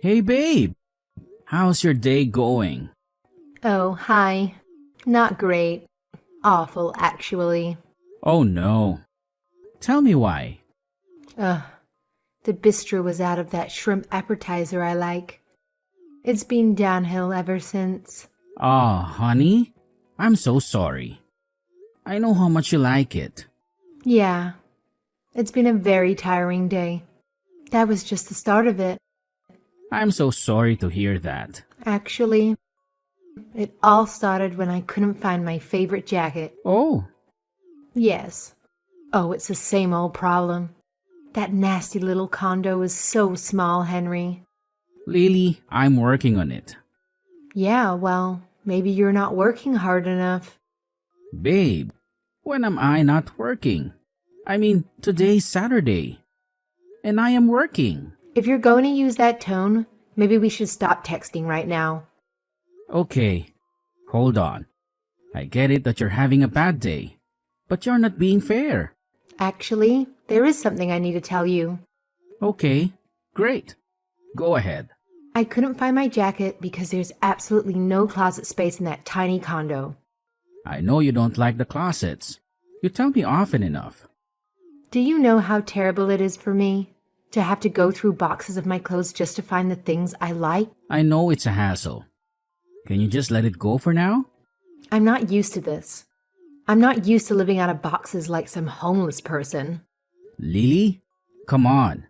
Hey babe, how's your day going? Oh, hi. Not great. Awful, actually. Oh no. Tell me why. Ugh. The bistro was out of that shrimp appetizer I like. It's been downhill ever since. Ah, honey, I'm so sorry. I know how much you like it. Yeah, it's been a very tiring day. That was just the start of it. I'm so sorry to hear that. Actually, it all started when I couldn't find my favorite jacket. Oh, Yes. Oh, it's the same old problem. That nasty little condo is so small, Henry. Lily, I'm working on it. Yeah, well, maybe you're not working hard enough. Babe, when am I not working? I mean, today's Saturday. And I am working. If you're going to use that tone, maybe we should stop texting right now. Okay, hold on. I get it that you're having a bad day, but you're not being fair. Actually, there is something I need to tell you. Okay, great. Go ahead. I couldn't find my jacket because there's absolutely no closet space in that tiny condo. I know you don't like the closets. You tell me often enough. Do you know how terrible it is for me to have to go through boxes of my clothes just to find the things I like? I know it's a hassle. Can you just let it go for now? I'm not used to this. I'm not used to living out of boxes like some homeless person. Lily? Come on.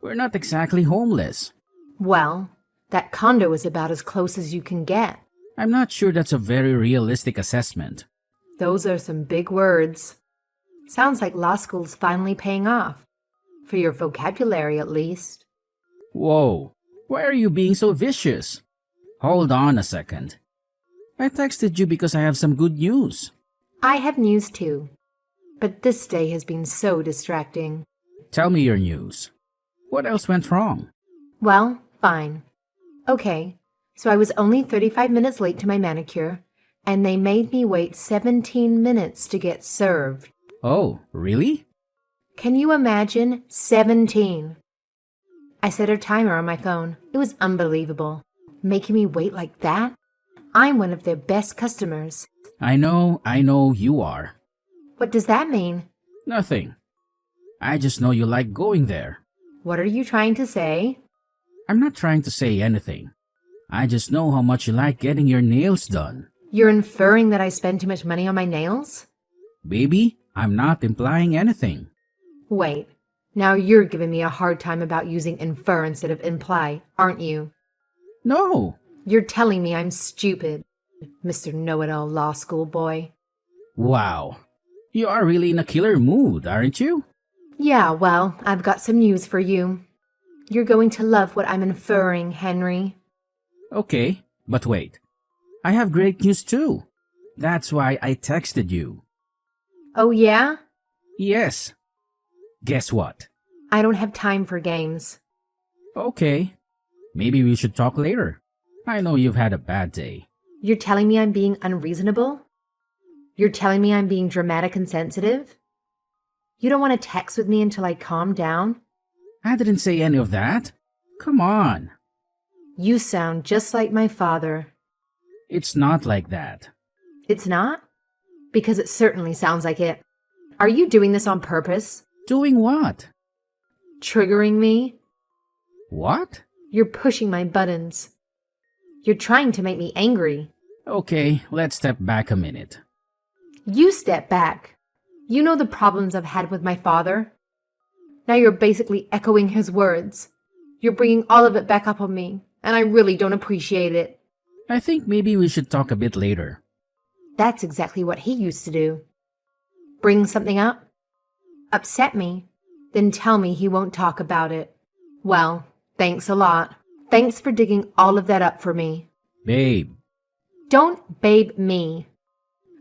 We're not exactly homeless. Well, that condo is about as close as you can get. I'm not sure that's a very realistic assessment. Those are some big words. Sounds like law school's finally paying off. For your vocabulary, at least. Whoa, why are you being so vicious? Hold on a second. I texted you because I have some good news. I have news too. But this day has been so distracting. Tell me your news. What else went wrong? Well, fine. Okay, so I was only 35 minutes late to my manicure, and they made me wait 17 minutes to get served. Oh, really? Can you imagine? 17. I set a timer on my phone. It was unbelievable. Making me wait like that? I'm one of their best customers. I know you are. What does that mean? Nothing. I just know you like going there. What are you trying to say? I'm not trying to say anything. I just know how much you like getting your nails done. You're inferring that I spend too much money on my nails? Baby, I'm not implying anything. Wait, now you're giving me a hard time about using infer instead of imply, aren't you? No. You're telling me I'm stupid, Mr. Know-It-All Law School boy. Wow. You are really in a killer mood, aren't you? Yeah, well, I've got some news for you. You're going to love what I'm inferring, Henry. Okay, but wait. I have great news too. That's why I texted you. Oh, yeah? Yes. Guess what? I don't have time for games. Okay. Maybe we should talk later. I know you've had a bad day. You're telling me I'm being unreasonable? You're telling me I'm being dramatic and sensitive? You don't want to text with me until I calm down? I didn't say any of that. Come on. You sound just like my father. It's not like that. It's not? Because it certainly sounds like it. Are you doing this on purpose? Doing what? Triggering me? What? You're pushing my buttons. You're trying to make me angry. Okay, let's step back a minute. You step back. You know the problems I've had with my father. Now you're basically echoing his words. You're bringing all of it back up on me, and I really don't appreciate it. I think maybe we should talk a bit later. That's exactly what he used to do. Bring something up, upset me, then tell me he won't talk about it. Well, thanks a lot. Thanks for digging all of that up for me. Babe. Don't babe me.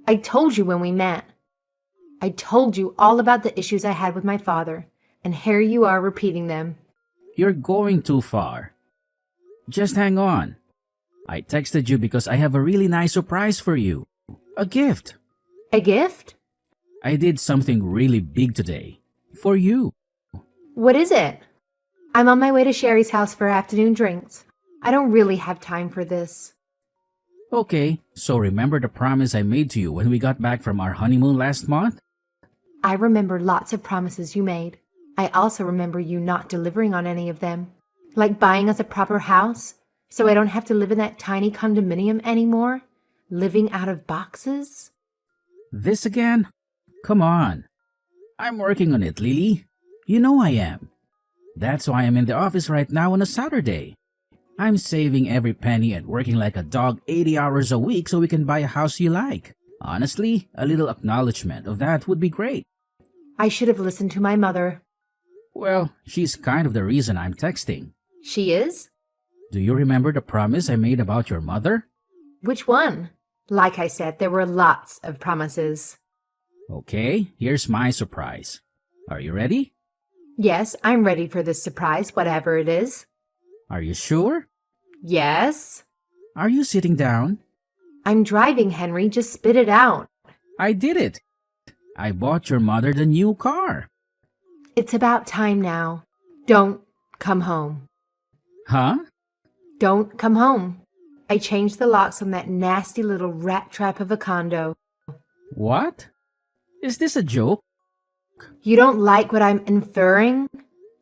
I told you when we met. I told you all about the issues I had with my father, and here you are repeating them. You're going too far. Just hang on. I texted you because I have a really nice surprise for you. A gift. A gift? I did something really big today. For you. What is it? I'm on my way to Sherry's house for afternoon drinks. I don't really have time for this. Okay, so remember the promise I made to you when we got back from our honeymoon last month? I remember lots of promises you made. I also remember you not delivering on any of them. Like buying us a proper house, so I don't have to live in that tiny condominium anymore, living out of boxes. This again? Come on. I'm working on it, Lily. You know I am. That's why I'm in the office right now on a Saturday. I'm saving every penny and working like a dog 80 hours a week so we can buy a house you like. Honestly, a little acknowledgement of that would be great. I should have listened to my mother. Well, she's kind of the reason I'm texting. She is? Do you remember the promise I made about your mother? Which one? Like I said, there were lots of promises. Okay, here's my surprise. Are you ready? Yes, I'm ready for this surprise, whatever it is. Are you sure? Yes. Are you sitting down? I'm driving, Henry. Just spit it out. I did it. I bought your mother the new car. It's about time now. Don't come home. Huh? Don't come home. I changed the locks on that nasty little rat trap of a condo. What? Is this a joke? You don't like what I'm inferring?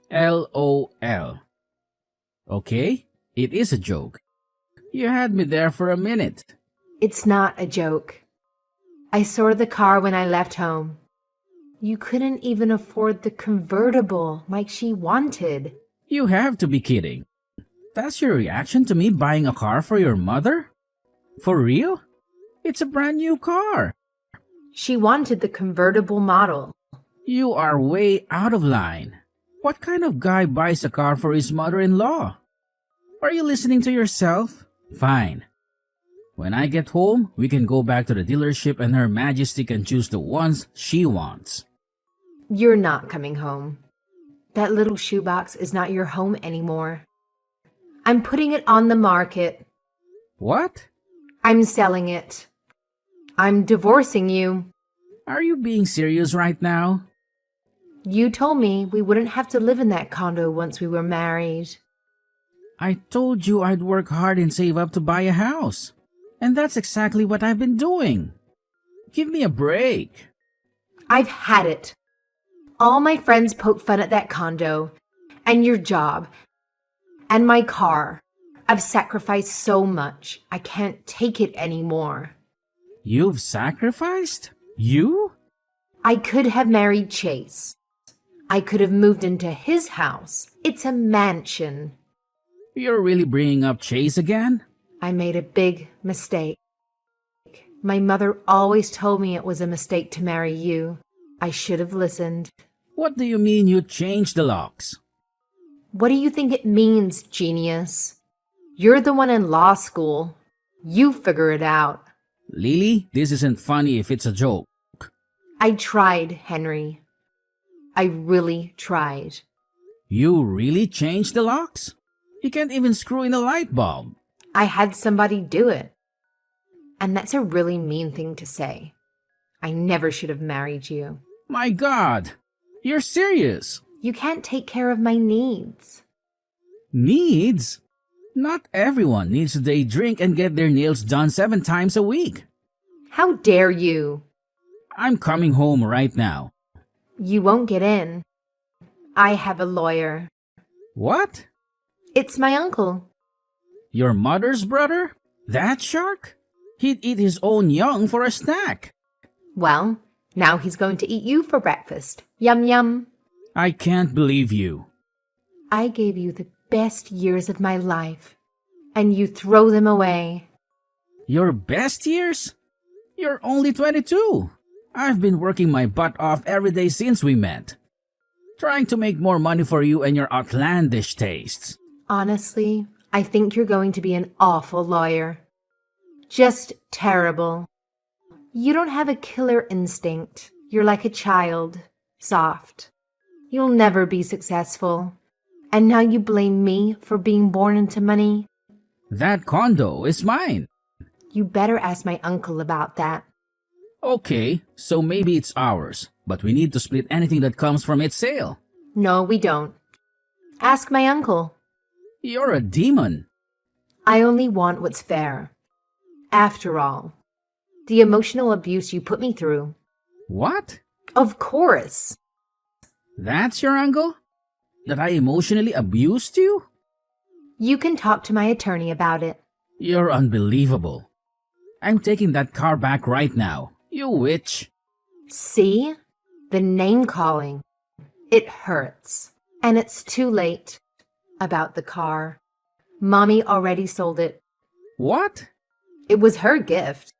LOL. Okay, it is a joke. You had me there for a minute. It's not a joke. I saw the car when I left home. You couldn't even afford the convertible like she wanted. You have to be kidding. That's your reaction to me buying a car for your mother? For real? It's a brand new car. She wanted the convertible model. You are way out of line. What kind of guy buys a car for his mother-in-law? Are you listening to yourself? Fine. When I get home, we can go back to the dealership and Her Majesty can choose the ones she wants. You're not coming home. That little shoebox is not your home anymore. I'm putting it on the market. What? I'm selling it. I'm divorcing you. Are you being serious right now? You told me we wouldn't have to live in that condo once we were married. I told you I'd work hard and save up to buy a house. And that's exactly what I've been doing. Give me a break. I've had it. All my friends poke fun at that condo, and your job, and my car. I've sacrificed so much. I can't take it anymore. You've sacrificed? You? I could have married Chase. I could have moved into his house. It's a mansion. You're really bringing up Chase again? I made a big mistake. My mother always told me it was a mistake to marry you. I should have listened. What do you mean you changed the locks? What do you think it means, genius? You're the one in law school. You figure it out. Lily, this isn't funny if it's a joke. I tried, Henry. I really tried. You really changed the locks? You can't even screw in a light bulb. I had somebody do it. And that's a really mean thing to say. I never should have married you. My God, you're serious. You can't take care of my needs. Needs? Not everyone needs to day drink and get their nails done 7 times a week. How dare you? I'm coming home right now. You won't get in. I have a lawyer. What? It's my uncle. Your mother's brother? That shark? He'd eat his own young for a snack. Well, now he's going to eat you for breakfast. Yum yum. I can't believe you. I gave you the best years of my life, and you throw them away. Your best years? You're only 22. I've been working my butt off every day since we met. Trying to make more money for you and your outlandish tastes. Honestly, I think you're going to be an awful lawyer. Just terrible. You don't have a killer instinct. You're like a child. Soft. You'll never be successful. And now you blame me for being born into money? That condo is mine. You better ask my uncle about that. Okay, so maybe it's ours, but we need to split anything that comes from its sale. No, we don't. Ask my uncle. You're a demon. I only want what's fair. After all, the emotional abuse you put me through. What? Of course. That's your uncle? That I emotionally abused you? You can talk to my attorney about it. You're unbelievable. I'm taking that car back right now. You witch. See? The name calling. It hurts. And it's too late. About the car. Mommy already sold it. What? It was her gift.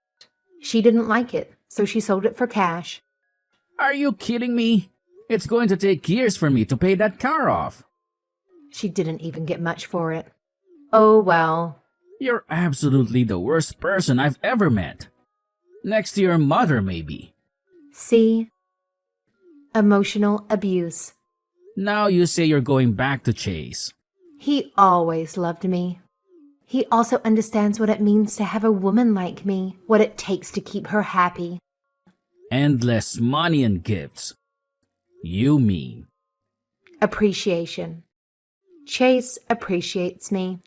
She didn't like it, so she sold it for cash. Are you kidding me? It's going to take years for me to pay that car off. She didn't even get much for it. Oh well. You're absolutely the worst person I've ever met. Next to your mother, maybe. See? Emotional abuse. Now you say you're going back to Chase. He always loved me. He also understands what it means to have a woman like me, what it takes to keep her happy. Endless money and gifts. You mean. Appreciation. Chase appreciates me.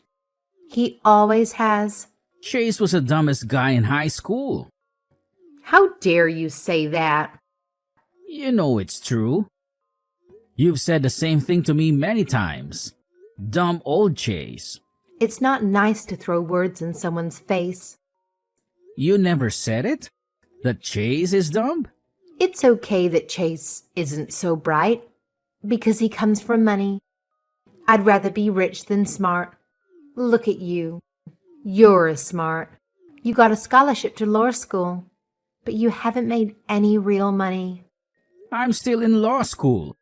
He always has. Chase was the dumbest guy in high school. How dare you say that? You know it's true. You've said the same thing to me many times. Dumb old Chase. It's not nice to throw words in someone's face. You never said it? That Chase is dumb? It's okay that Chase isn't so bright, because he comes from money. I'd rather be rich than smart. Look at you. You're smart. You got a scholarship to law school, but you haven't made any real money. I'm still in law school.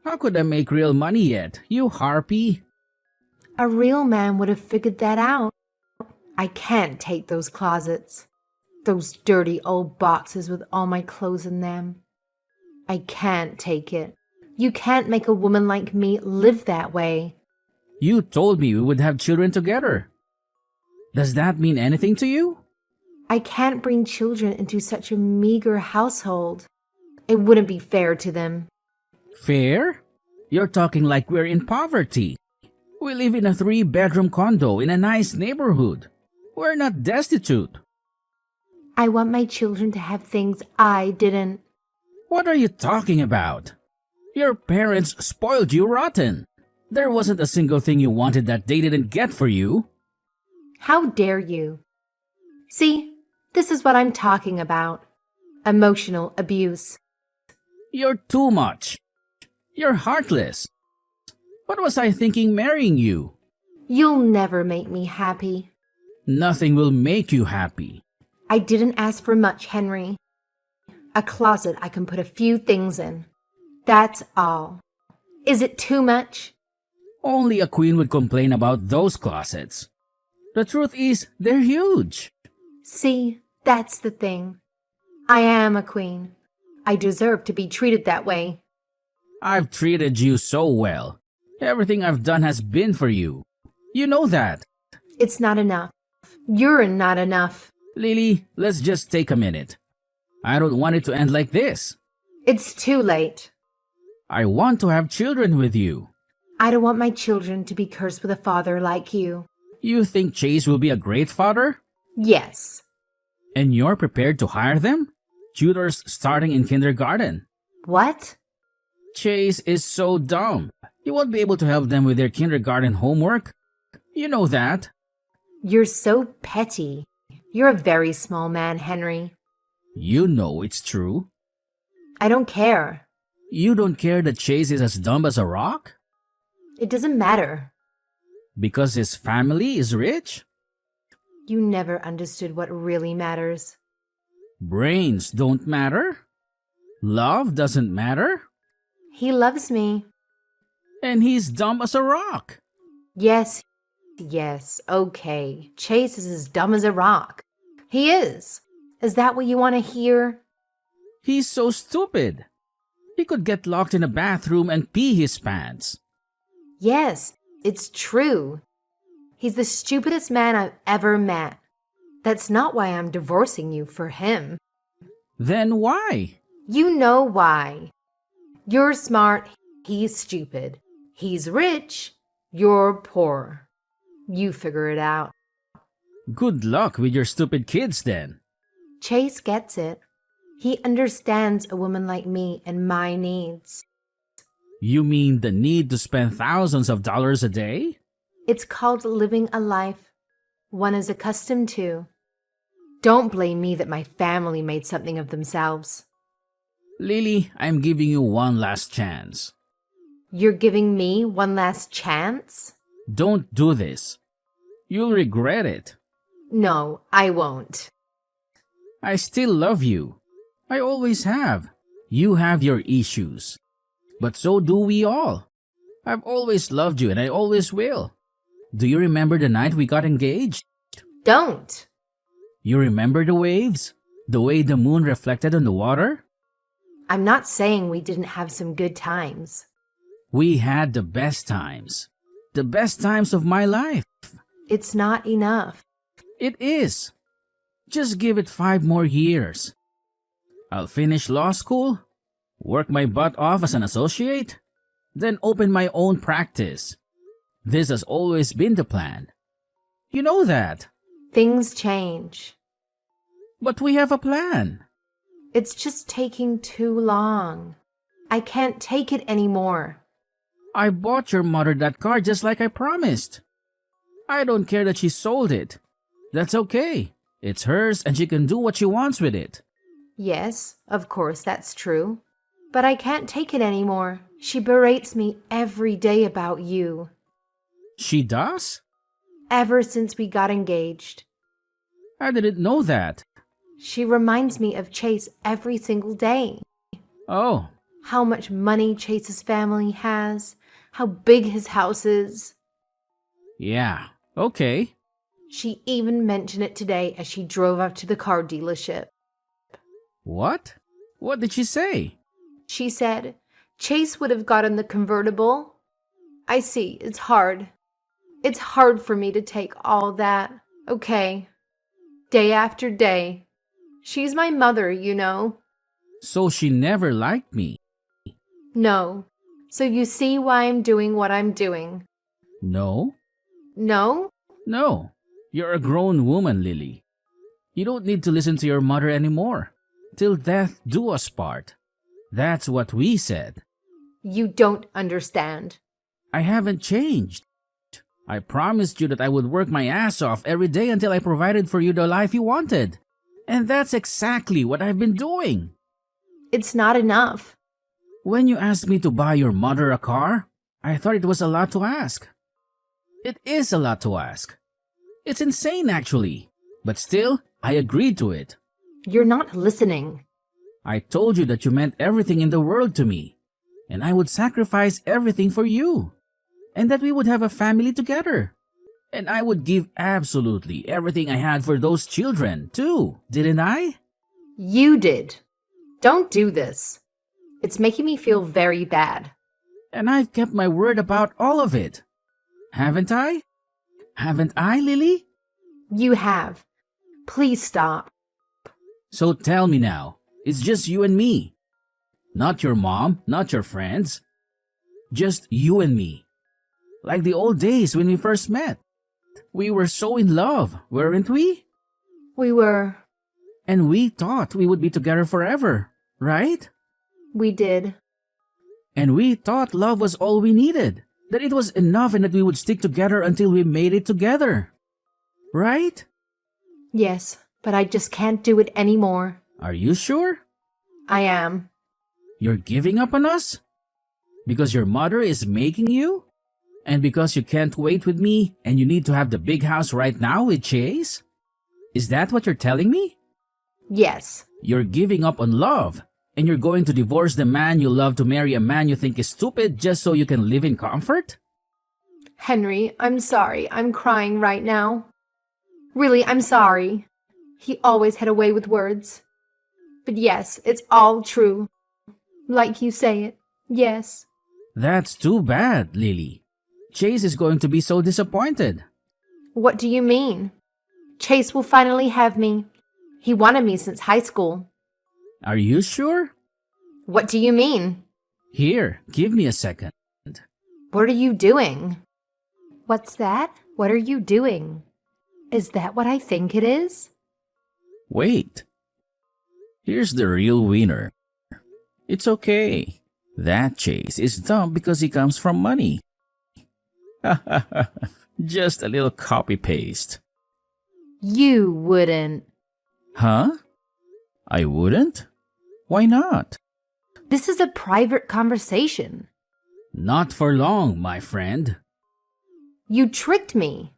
How could I make real money yet, you harpy? A real man would have figured that out. I can't take those closets. Those dirty old boxes with all my clothes in them. I can't take it. You can't make a woman like me live that way. You told me we would have children together. Does that mean anything to you? I can't bring children into such a meager household. It wouldn't be fair to them. Fair? You're talking like we're in poverty. We live in a 3-bedroom condo in a nice neighborhood. We're not destitute. I want my children to have things I didn't. What are you talking about? Your parents spoiled you rotten. There wasn't a single thing you wanted that they didn't get for you. How dare you? See, this is what I'm talking about. Emotional abuse. You're too much. You're heartless. What was I thinking marrying you? You'll never make me happy. Nothing will make you happy. I didn't ask for much, Henry. A closet I can put a few things in. That's all. Is it too much? Only a queen would complain about those closets. The truth is, they're huge. See, that's the thing. I am a queen. I deserve to be treated that way. I've treated you so well. Everything I've done has been for you. You know that. It's not enough. You're not enough. Lily, let's just take a minute. I don't want it to end like this. It's too late. I want to have children with you. I don't want my children to be cursed with a father like you. You think Chase will be a great father? Yes. And you're prepared to hire them? Tutors starting in kindergarten. What? Chase is so dumb. You won't be able to help them with their kindergarten homework. You know that. You're so petty. You're a very small man, Henry. You know it's true. I don't care. You don't care that Chase is as dumb as a rock? It doesn't matter. Because his family is rich? You never understood what really matters. Brains don't matter? Love doesn't matter? He loves me. And he's dumb as a rock. Yes, okay. Chase is as dumb as a rock. He is. Is that what you want to hear? He's so stupid. He could get locked in a bathroom and pee his pants. Yes, it's true. He's the stupidest man I've ever met. That's not why I'm divorcing you for him. Then why? You know why. You're smart, he's stupid. He's rich. You're poor. You figure it out. Good luck with your stupid kids then. Chase gets it. He understands a woman like me and my needs. You mean the need to spend thousands of dollars a day? It's called living a life one is accustomed to. Don't blame me that my family made something of themselves. Lily, I'm giving you one last chance. You're giving me one last chance? Don't do this. You'll regret it. No, I won't. I still love you. I always have. You have your issues. But so do we all. I've always loved you and I always will. Do you remember the night we got engaged? Don't. You remember the waves? The way the moon reflected on the water? I'm not saying we didn't have some good times. We had the best times. The best times of my life. It's not enough. It is. Just give it 5 more years. I'll finish law school, work my butt off as an associate, then open my own practice. This has always been the plan. You know that. Things change. But we have a plan. It's just taking too long. I can't take it anymore. I bought your mother that car just like I promised. I don't care that she sold it. That's okay. It's hers and she can do what she wants with it. Yes, of course, that's true. But I can't take it anymore. She berates me every day about you. She does? Ever since we got engaged. I didn't know that. She reminds me of Chase every single day. Oh, How much money Chase's family has. How big his house is. yeah. Okay. She even mentioned it today as she drove up to the car dealership. What? What did she say? She said, Chase would have gotten the convertible. I see, it's hard. It's hard for me to take all that. Okay. Day after day. She's my mother, you know. So she never liked me. No. So you see why I'm doing what I'm doing. No? No? No. You're a grown woman, Lily. You don't need to listen to your mother anymore. Till death do us part. That's what we said. You don't understand. I haven't changed. I promised you that I would work my ass off every day until I provided for you the life you wanted. And that's exactly what I've been doing. It's not enough. When you asked me to buy your mother a car, I thought it was a lot to ask. It is a lot to ask. It's insane, actually. But still, I agreed to it. You're not listening. I told you that you meant everything in the world to me, and I would sacrifice everything for you, and that we would have a family together. And I would give absolutely everything I had for those children, too, didn't I? You did. Don't do this. It's making me feel very bad. And I've kept my word about all of it. Haven't I? Haven't I, Lily? You have. Please stop. So tell me now, it's just you and me. Not your mom, not your friends. Just you and me. Like the old days when we first met. We were so in love, weren't we? We were. And we thought we would be together forever, right? We did. And we thought love was all we needed. That it was enough and that we would stick together until we made it together. Right? Yes, but I just can't do it anymore. Are you sure? I am. You're giving up on us? Because your mother is making you? And because you can't wait with me and you need to have the big house right now with Chase? Is that what you're telling me? Yes. You're giving up on love, and you're going to divorce the man you love to marry a man you think is stupid just so you can live in comfort? Henry, I'm sorry. I'm crying right now. Really, I'm sorry. He always had a way with words. But yes, it's all true. Like you say it. Yes. That's too bad, Lily. Chase is going to be so disappointed. What do you mean? Chase will finally have me. He wanted me since high school. Are you sure? What do you mean? Here, give me a second. What are you doing? What's that? What are you doing? Is that what I think it is? Wait. Here's the real winner. It's okay. That Chase is dumb because he comes from money. Just a little copy-paste. You wouldn't. Huh? I wouldn't? Why not? This is a private conversation. Not for long, my friend. You tricked me.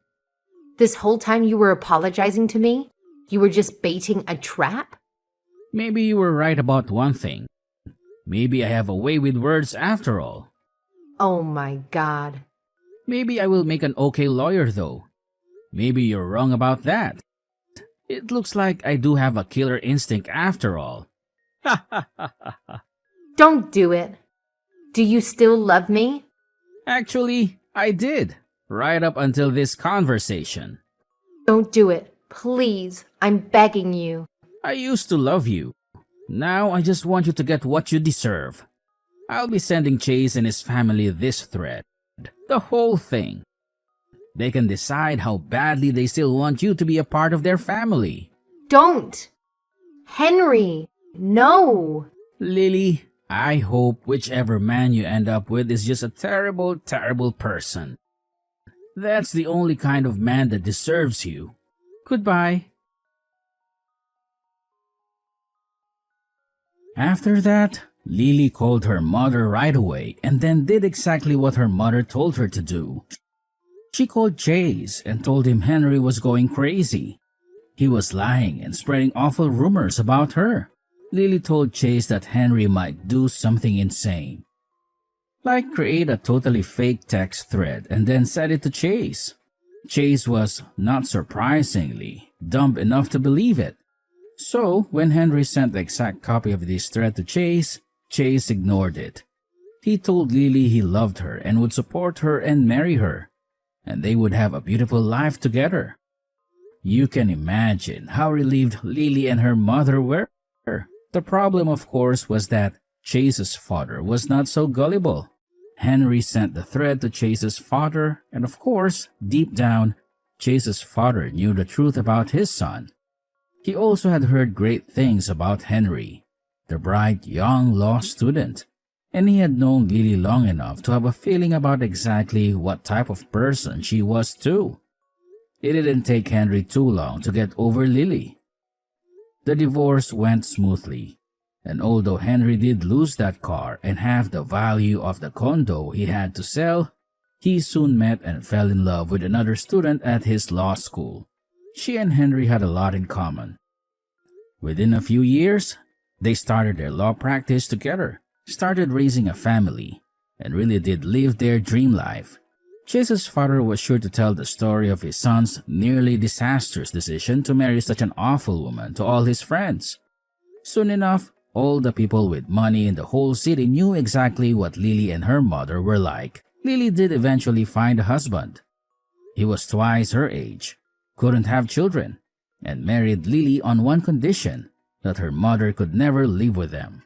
This whole time you were apologizing to me, you were just baiting a trap? Maybe you were right about one thing. Maybe I have a way with words after all. Oh my God. Maybe I will make an okay lawyer though. Maybe you're wrong about that. It looks like I do have a killer instinct after all. Don't do it. Do you still love me? Actually, I did. Right up until this conversation. Don't do it. Please. I'm begging you. I used to love you. Now I just want you to get what you deserve. I'll be sending Chase and his family this thread. The whole thing. They can decide how badly they still want you to be a part of their family. Don't. Henry, no. Lily, I hope whichever man you end up with is just a terrible, terrible person. That's the only kind of man that deserves you. Goodbye. After that, Lily called her mother right away and then did exactly what her mother told her to do. She called Chase and told him Henry was going crazy. He was lying and spreading awful rumors about her. Lily told Chase that Henry might do something insane, like create a totally fake text thread and then send it to Chase. Chase was, not surprisingly, dumb enough to believe it. So, when Henry sent the exact copy of this thread to Chase, Chase ignored it. He told Lily he loved her and would support her and marry her, and they would have a beautiful life together. You can imagine how relieved Lily and her mother were. The problem, of course, was that Chase's father was not so gullible. Henry sent the thread to Chase's father, and of course, deep down, Chase's father knew the truth about his son. He also had heard great things about Henry, the bright young law student, and he had known Lily long enough to have a feeling about exactly what type of person she was too. It didn't take Henry too long to get over Lily. The divorce went smoothly, and although Henry did lose that car and half the value of the condo he had to sell, he soon met and fell in love with another student at his law school. She and Henry had a lot in common. Within a few years, they started their law practice together, started raising a family, and really did live their dream life. Chase's father was sure to tell the story of his son's nearly disastrous decision to marry such an awful woman to all his friends. Soon enough, all the people with money in the whole city knew exactly what Lily and her mother were like. Lily did eventually find a husband. He was twice her age, couldn't have children, and married Lily on one condition, that her mother could never live with them.